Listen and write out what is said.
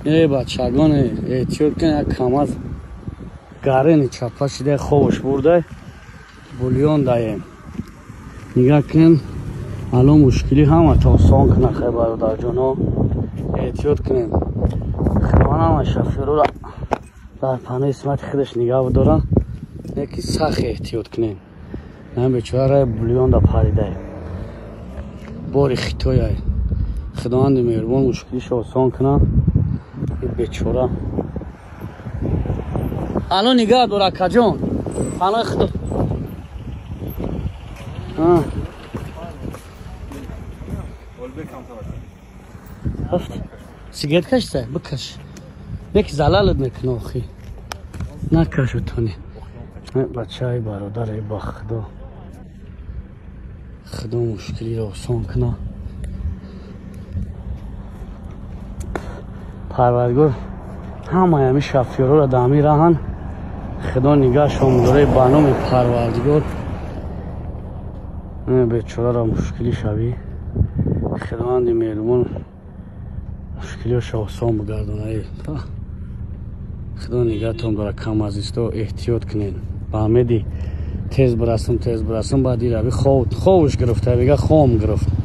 ای بچگان احتیاط کن یک کم از گرین چپا شده خوبش برده بولیون دایم نگاه کن الان مشکلی هم تا سان کنه خیلی برادر جانا احتیاط کنیم خیلی هم شفیرو را در پناه اسمت خودش نگاه بدارن یکی سخت احتیاط کنیم من بیچاره بولیون دا پریده باری خیتوی خداوند مهربان مشکلیش آسان کنه بیچاره الان نگاه داره کجان پناه خدا هفت سیگرت کشته بکش یک زلالت میکنه آخی نکش بتونی بچه های برادر ای با خدا مشکلی رو آسان کنه پروردگار همه همی شفیارو را دامی رهن خدا نگاه شام داره برنامه پروردگار بیچاره را مشکلی شوی خداوند مهربان مشکلیش آسان بگردونه خدا نگاهتون داره کم از است و احتیاط کنین با امیدی تیز برسم بعدی روی خوابش گرفته بگه خوام گرفت